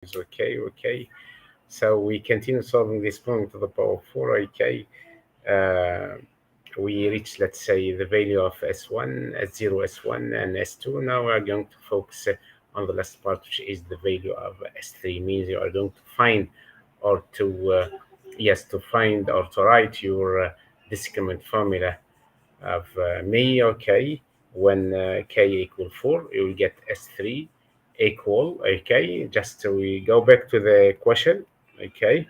Okay. So we continue solving this problem to the power of 4. Okay. Uh, we reach, let's say, the value of S1, S0, S1, and S2. Now we are going to focus on the last part, which is the value of S3. Means you are going to find or to find or to write your discriminant formula of me. Okay. When k equal 4, you will get S3 equal. Okay. Just we go back to the question. Okay.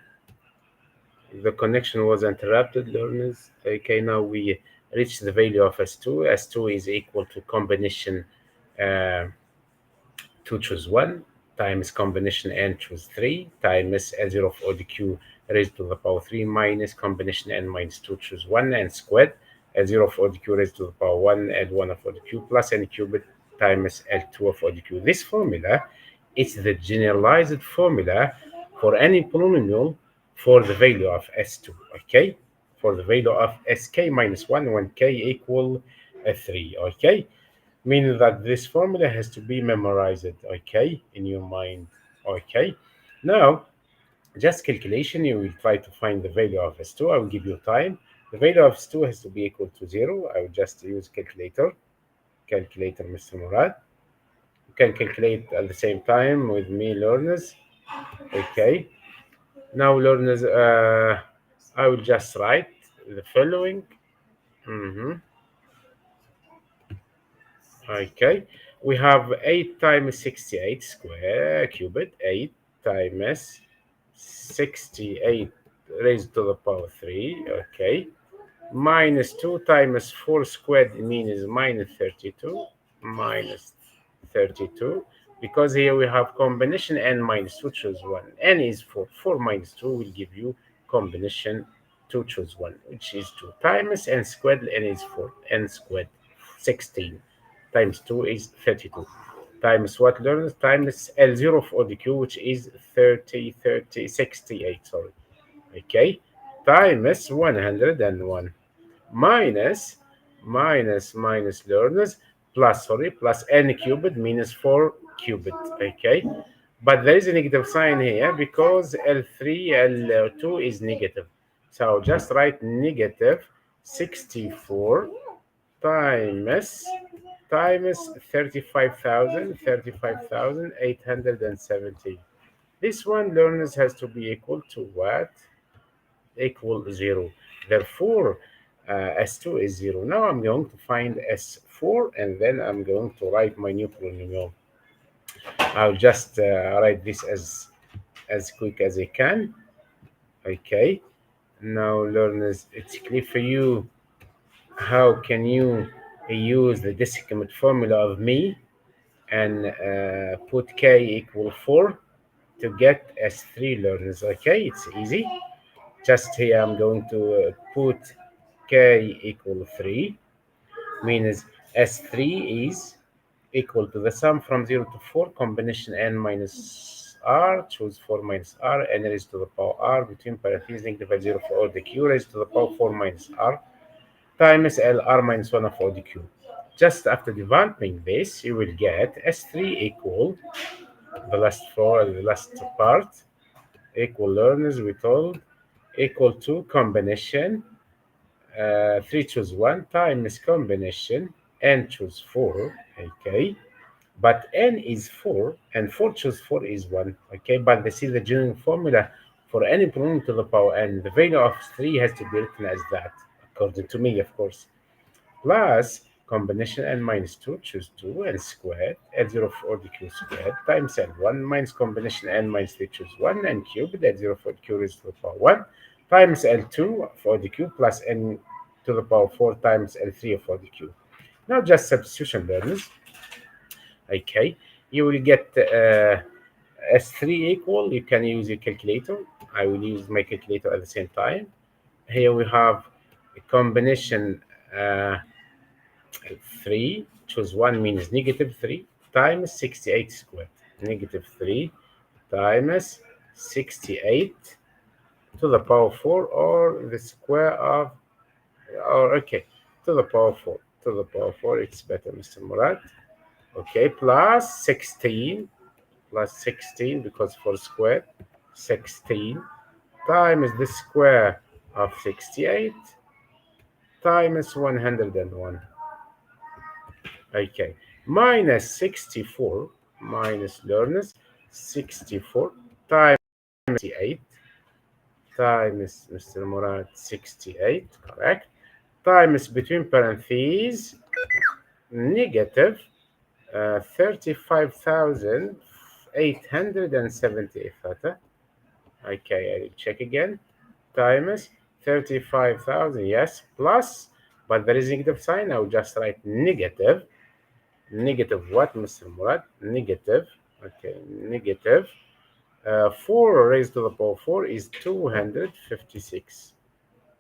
The connection was interrupted, learners. Okay, now we reach the value of S2. S2 is equal to combination uh, 2 choose 1 times combination n choose 3 times L0 of ODQ raised to the power 3 minus combination n minus 2 choose 1 and squared L0 of ODQ raised to the power 1 L1 of ODQ plus n cubed times L2 of ODQ. This formula is the generalized formula for any polynomial for the value of S2, okay? For the value of Sk minus 1 when k equal 3, okay? Meaning that this formula has to be memorized, okay, in your mind, okay? Now, just calculation, you will try to find the value of S2. I will give you time. The value of S2 has to be equal to 0. I will just use calculator, Mr. Murad. You can calculate at the same time with me, learners, okay? Now, learners, I will just write the following. Okay, we have 8 times 68 square cubed, 8 times 68 raised to the power 3, okay, minus 2 times 4 squared means minus 32, minus 32, because here we have combination n minus 2 choose 1. N is 4, 4 minus 2 will give you combination 2 choose 1, which is 2 times n squared, n is 4, n squared 16 times 2 is 32 times what, learners? Times L0 of ODQ, which is 68, sorry, okay, times 101 minus learners plus n cubed minus 4 cubed, okay, but there is a negative sign here because L3 L2 is negative, so just write negative 64 times 35,870. This one, learners, has to be equal to what? Equal 0. Therefore, S2 is 0. Now I'm going to find S4 and then I'm going to write my new polynomial. I'll just write this as quick as I can. Okay. Now, learners, it's clear for you how can you use the discriminant formula of me and put k equal 4 to get S3, learners. Okay, it's easy. Just here I'm going to put k equal 3, means S3 is equal to the sum from 0 to 4 combination n minus r, choose 4 minus r, n raised to the power r between parentheses negative 0 for all the q raised to the power 4 minus r times L r minus 1 of ODQ. Just after developing this, you will get S3 equal the last part equal, learners, we told, equal to combination 3 choose 1 times combination n choose 4, okay, but n is 4 and 4 choose 4 is 1, okay, but this is the general formula for any polynomial to the power n. The value of 3 has to be written as that, according to me, of course, plus combination n minus 2 choose 2 and squared L0 for ODQ squared times L1 minus combination n minus 3 choose 1 and cubed L0 for ODQ raised to the power 1 times L2 for ODQ plus n to the power 4 times L3 of ODQ. Now just substitution, learners. Okay, you will get S3 equal, you can use your calculator. I will use my calculator at the same time. Here we have a combination 3 choose 1 means negative 3 times 68 squared, negative 3 times 68 to the power 4, or the square of, or okay, to the power 4, it's better, Mr. Murad, okay, plus 16 plus 16 because 4 squared, 16 times the square of 68 times 101. Okay, minus 64, minus learners, 64 times 68 times Mr. Murad 68, correct, times between parentheses negative 35,878 fata. Okay, I will check again. Times 35,000, yes, plus, but there is negative sign. I will just write negative. Negative what, Mr. Murad? Negative. Okay, negative. 4 raised to the power 4 is 256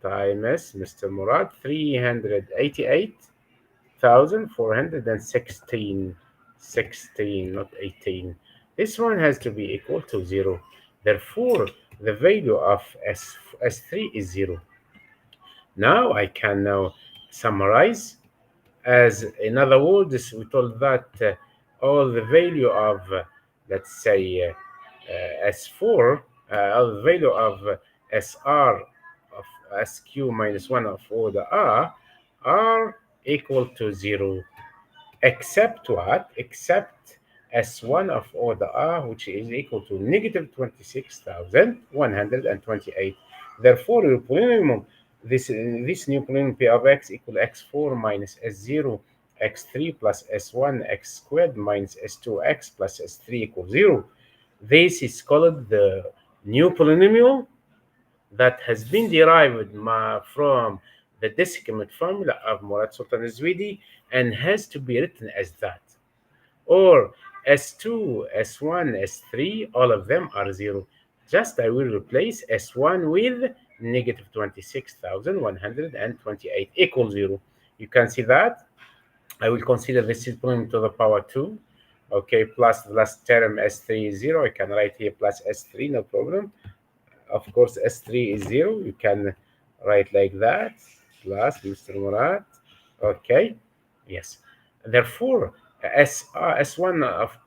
times Mr. Murad 388,416. 16, not 18. This one has to be equal to 0. Therefore, the value of S3 is 0. Now I can now summarize. As in other words, we told that all the value of, let's say, S4, all the value of SR of SQ minus 1 of order R are equal to 0, except what? Except S1 of order R, which is equal to negative 26,128. Therefore, your polynomial, this new polynomial P of x equal x4 minus S0, x3 plus S1, x squared minus S2x plus S3 equals 0. This is called the new polynomial that has been derived from the discriminant formula of Mourad Sultan Ezouidi and has to be written as that. Or S2, S1, S3, all of them are 0. Just I will replace S1 with negative 26,128 equals 0. You can see that. I will consider this is polynomial to the power 2. Okay, plus the last term S3 is 0. I can write here plus S3, no problem. Of course, S3 is 0. You can write like that, plus Mr. Murad. Okay, yes. Therefore, S1 of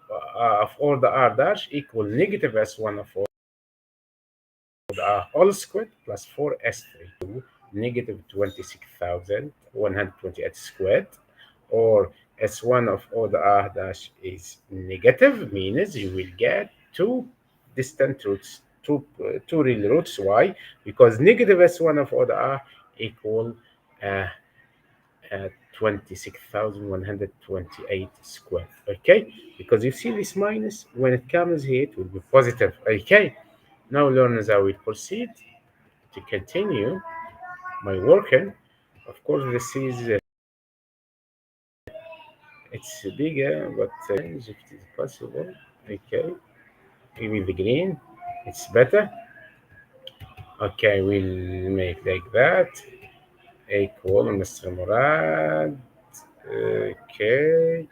order R dash equal negative S1 of order R all squared plus 4S3 negative 26,128 squared, or S1 of order R dash is negative, means you will get two distant roots, two real roots. Why? Because negative S1 of order R equal uh, 26,128 squared. Okay, because you see this minus, when it comes here, it will be positive. Okay, now learners, I will proceed to continue my working. Of course, this is it's bigger, but if it is possible, okay, with the green, it's better. Okay, we'll make like that. Equal Mr. Murad. Okay,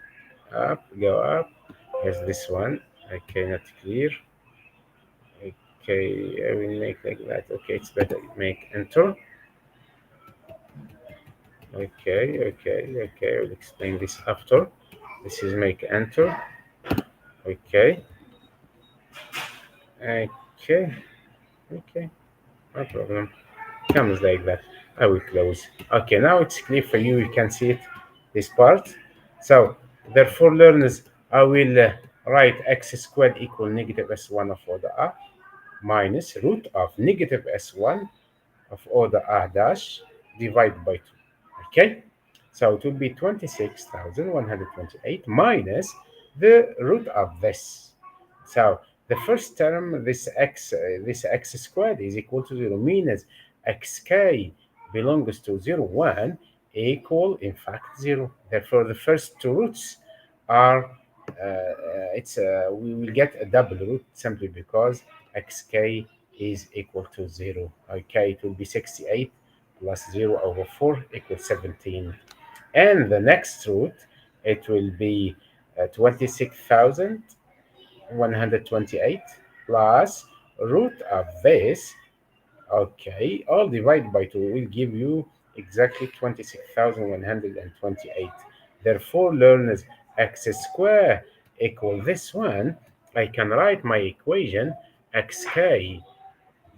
up, go up. Here's this one. Okay, not clear. Okay, I will make like that. Okay, it's better. Make enter. Okay. I'll explain this after. This is make enter. Okay. Okay. Okay. No problem. Comes like that. I will close. Okay, now it's clear for you. You can see it, this part. So, therefore, learners, I will write x squared equal negative S1 of order R minus root of negative S1 of order R dash divided by 2. Okay? So it will be 26,128 minus the root of this. So the first term, this x squared is equal to 0, means xk belongs to 0, 1 equal, in fact, 0. Therefore, the first two roots are, we will get a double root simply because xk is equal to 0. Okay, it will be 68 plus 0 over 4 equals 17. And the next root, it will be 26,128 plus root of this. Okay, all divided by 2 will give you exactly 26,128. Therefore, learners, x squared equal this one I can write my equation xk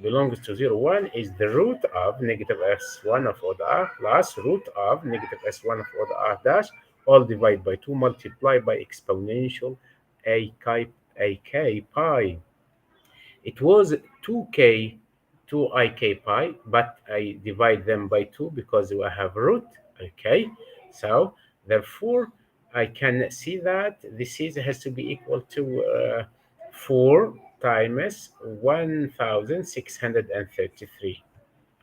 belongs to 0, 1 is the root of negative s1 of O the r plus root of negative s1 of O the r dash, all divided by 2 multiplied by exponential ak pi. It was 2k, 2ik pi, but I divide them by 2 because I have root, okay? So, therefore, I can see that this is has to be equal to 4 times 1633.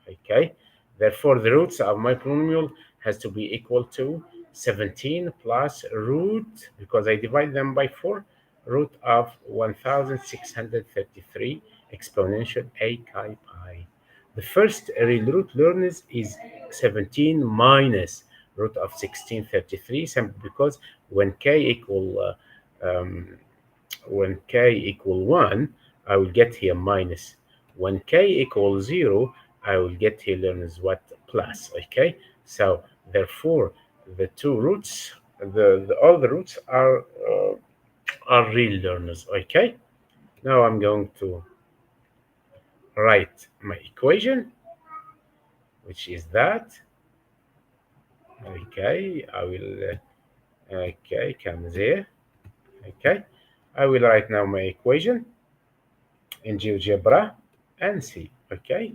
Okay, therefore the roots of my polynomial has to be equal to 17 plus root, because I divide them by 4, root of 1633 exponential a chi pi. The first real root learners is 17 minus root of 1633, simply because when k equal when k equal 1, I will get here minus. When k equals 0, I will get here learners what plus, okay? So therefore, the two roots, all the roots are real learners, okay? Now I'm going to write my equation, which is that, okay? I will, okay, come there, okay? I will write now my equation in GeoGebra and see, okay?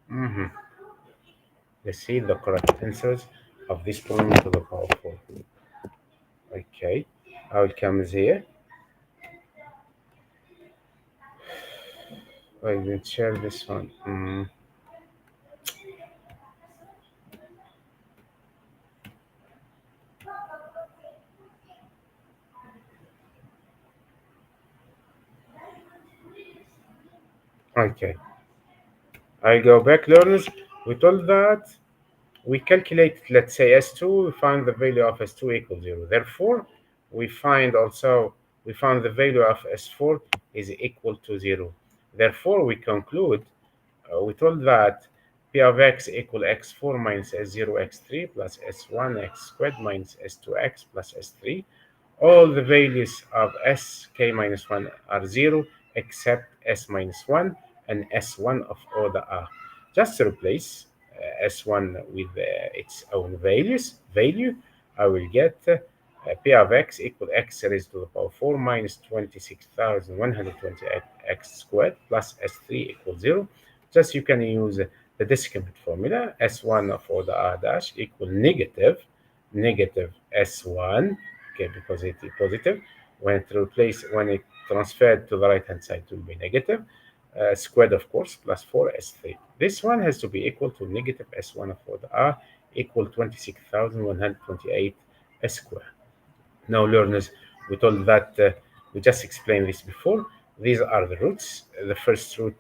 Mhm. Let's see the correct answers of this problem to the power 4. Okay, I will come here. I will share this one. Okay, I go back, learners. We told that we calculate, let's say, S2, we find the value of S2 equals 0. Therefore, we found the value of S4 is equal to 0. Therefore, we conclude, we told that P of x equal x4 minus s0 x3 plus s1 x squared minus s2x plus s3. All the values of sk minus 1 are 0 except s minus 1 and s1 of order r. Just to replace s1 with its own value, I will get p of x equal x raised to the power 4 minus 26,128 x squared plus s3 equals 0. Just you can use the discriminant formula, s1 of order r dash equal negative s1, okay, because it is positive. When it transferred to the right hand side, it will be negative. Squared, of course, plus 4s3. This one has to be equal to negative s1 of order r equal 26,128 s squared. Now, learners, we told that we just explained this before. These are the roots. The first root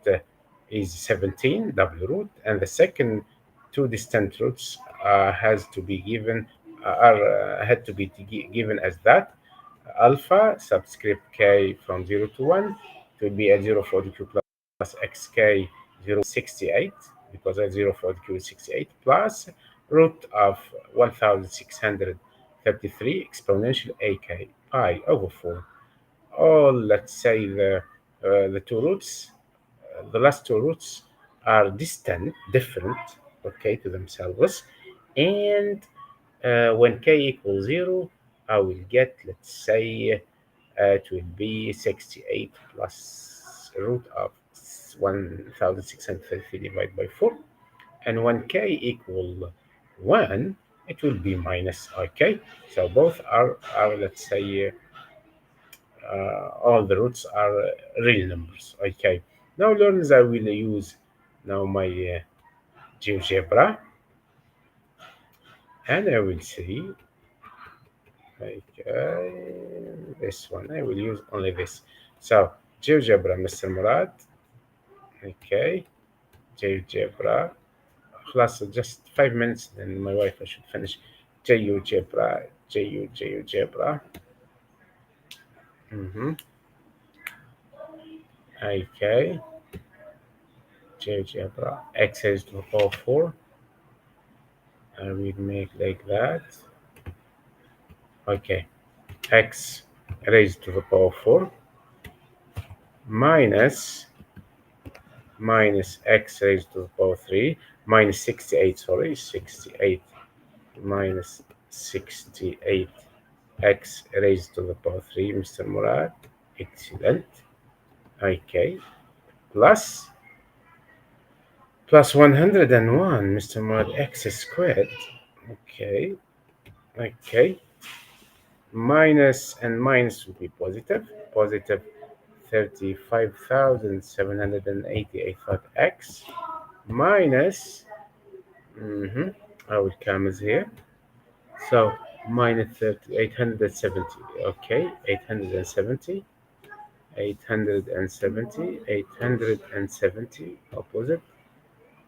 is 17, double root, and the second two distant roots has to be given had to be given as that alpha subscript k from 0 to 1. It will be a 0 for the q plus xk 0.68, because a 0 for the q is 68, plus root of 1633 exponential ak pi over 4. All, let's say, the two roots, the last two roots are different, okay, to themselves. And when k equals 0, I will get, let's say, it will be 68 plus root of 1633 divided by 4. And when k equal 1, it will be minus, okay? So both are let's say, all the roots are real numbers, okay? Now, learners, I will use now my GeoGebra, and I will see, okay, this one. I will use only this. So, GeoGebra, Mr. Murad, okay, GeoGebra. خلاص, just 5 minutes, then my wife I should finish. GeoGebra. Okay, GeoGebra. X is to the power 4. I will make like that. Okay, X raised to the power 4 minus x raised to the power 3 minus 68, sorry, 68 minus 68 x raised to the power 3, Mr. Murad. Excellent. Okay. Plus 101, Mr. Murad, x squared. Okay. Okay. Minus and minus will be positive. Positive 35,788 x minus, I will come as here. So minus 30, 870. Okay, 870, 870, 870, opposite,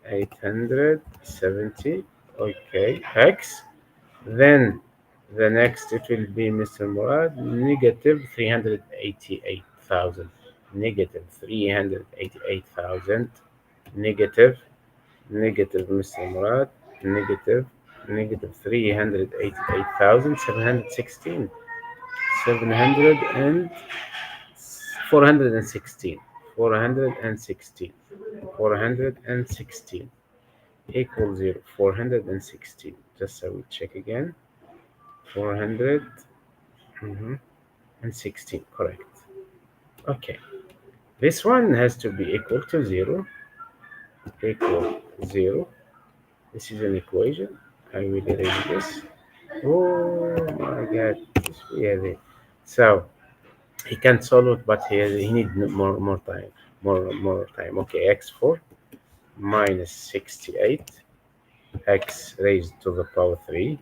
870. Okay, x. Then the next it will be, Mr. Murad, negative 388,000. Negative 388,000. Negative, negative, Mr. Murad, negative, negative 388,716. 700 and 416. 416. 416 equals 0. 416. Just I will check again. 400 and 16. Correct. Okay. This one has to be equal to 0. Equal 0. This is an equation. I will erase this. Oh my god. Yeah. So he can solve it, but he need more time. More time. Okay, x4 minus 68 x raised to the power 3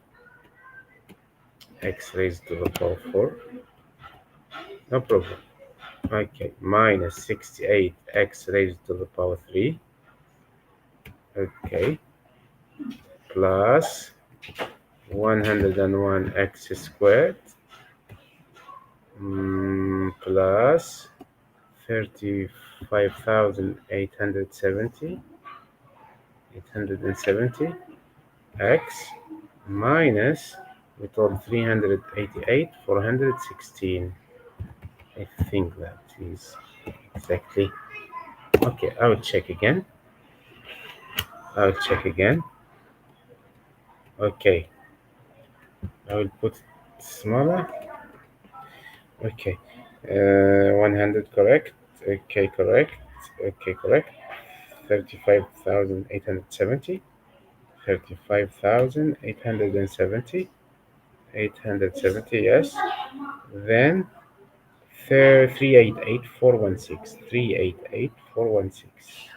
x raised to the power 4. No problem. Okay, minus 68 x raised to the power 3. Okay, plus 101 x squared plus 35,870 x minus, we told 388, 416. I think that is exactly. Okay, I will check again. Okay, I will put smaller. Okay, 100 correct. Okay, correct. Okay, correct. 35,870. 35,870. 870, yes. Then 388,416. 388,416.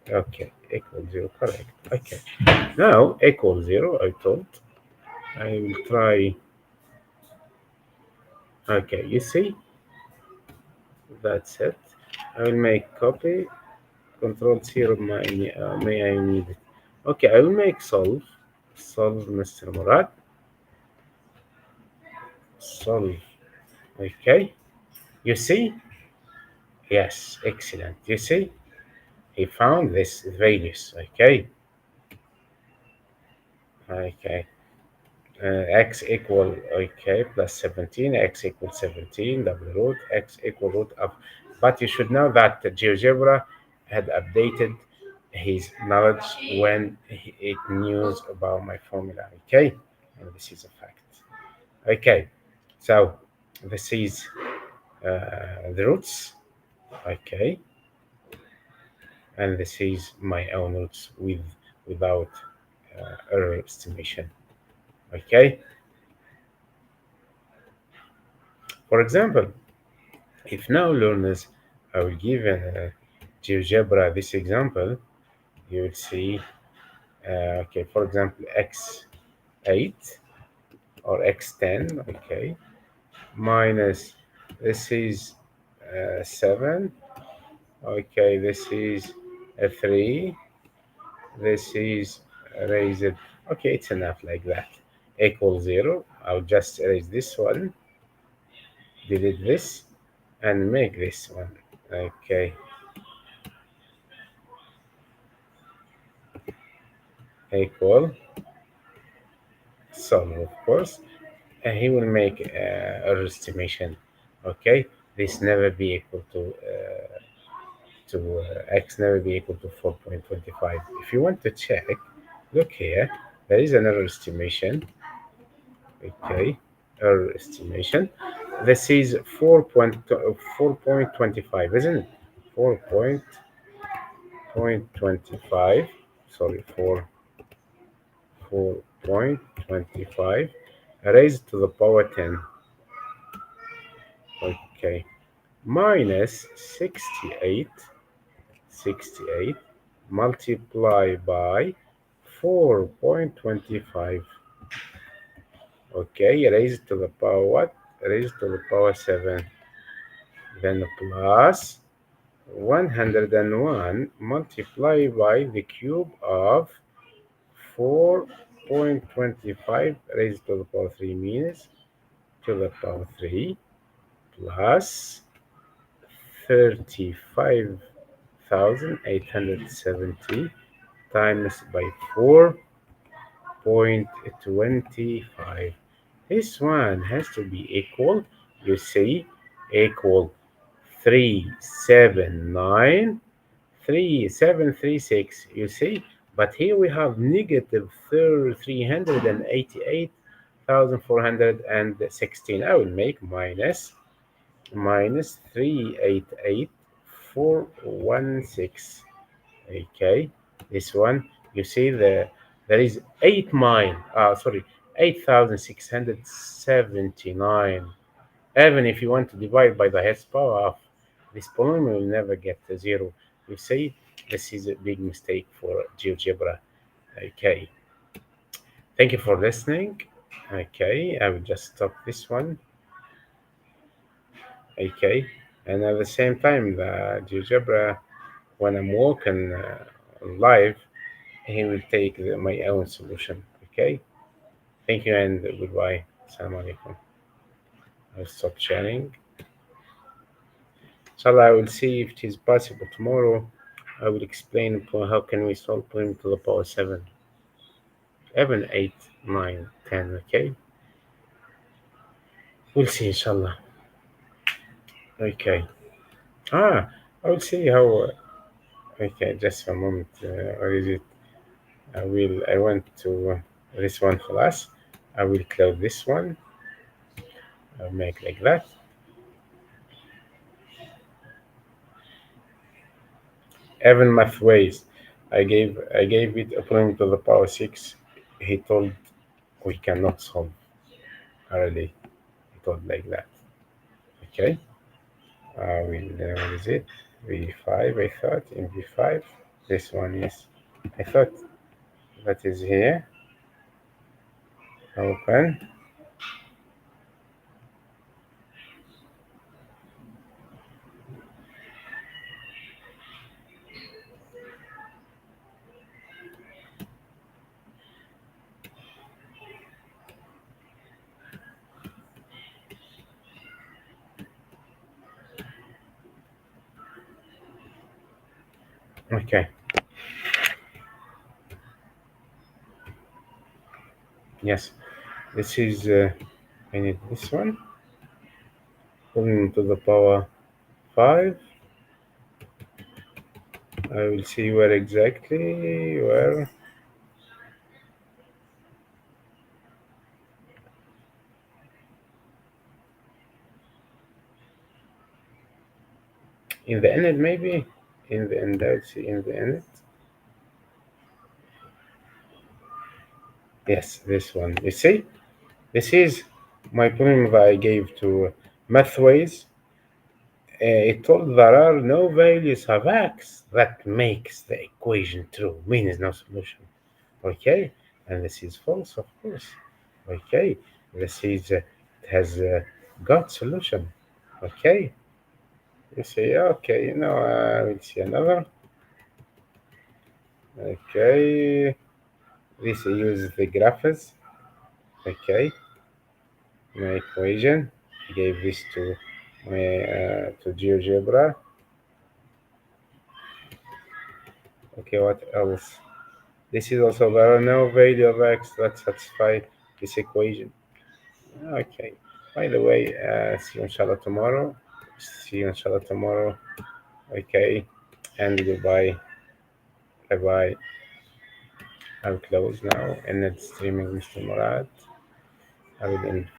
Okay, equal 0, correct. Okay, now equal 0, I told. I will try. Okay, you see, that's it. I will make copy, control 0, may I need it. Okay, I will make solve. Solve, Mr. Murad. Solve. Okay, you see? Yes, excellent. You see? He found this values. Okay. Okay. X equal, okay, plus 17, x equal 17, double root, x equal root of. But you should know that the GeoGebra had updated his knowledge when it knew about my formula. Okay. And this is a fact. Okay. So this is the roots. Okay. And this is my own roots without error estimation. Okay. For example, if now learners, I will give GeoGebra this example, you will see, okay, for example, x8 or x10, okay, minus, this is 7, okay, this is a 3, this is raised, okay, it's enough like that, equals 0. I'll just erase this one, delete this, and make this one, okay, equal solve, of course, and he will make error estimation Okay, this never be equal to x never be equal to 4.25. If you want to check, look here. There is an error estimation. Okay, error estimation. This is 4.25, isn't it? 4.25. Sorry, 4.25 raised to the power 10. Okay, minus 68 multiplied by 4.25. Okay, raised to the power what? Raised to the power 7. Then plus 101 multiplied by the cube of 4.25 raised to the power 3 means to the power 3 plus 35,870 times by 4.25. This one has to be equal, you see, equal 379 3736, you see, but here we have negative 388,416. I will make minus 388,416. Okay, this one, you see, there is 8,679. Even if you want to divide by the highest power of this polynomial, will never get to zero. You see, this is a big mistake for GeoGebra. Okay, thank you for listening. Okay, I will just stop this one. Okay, and at the same time, the GeoGebra, when I'm working live, he will take my own solution. Okay, thank you and goodbye. Assalamu alaikum. I'll stop sharing. Inshallah, I will see if it is possible tomorrow. I will explain how can we solve prime to the power 7, 7, 8, 9, 10. Okay, we'll see, inshallah. Okay. I will see how. Okay, just a moment. Or is it? I want to this one class. I will close this one. I'll make like that. Even math ways. I gave it a prime to the power 6. He told we cannot solve already. He told like that. Okay. What is it? V5, I thought, in V5. This one is, I thought that is here. Open. Okay. Yes. This is, I need this one. Putting to the power 5. I will see where exactly, where. In the end, maybe? In the end, I'll see in the end. Yes, this one. You see? This is my poem that I gave to Mathways. It told there are no values of x that makes the equation true, means no solution. Okay, and this is false, of course. Okay, this is it has got solution. Okay, you see. Okay, now we'll see another. Okay, this uses the graphs. Okay, my equation. I gave this to my to GeoGebra. Okay, what else? This is also there are no value of x that satisfy this equation. Okay, By the way, see you inshallah tomorrow. See you inshallah tomorrow. Okay, and goodbye. Bye bye. I'll close now and it's streaming Mr. Mourad. I will end.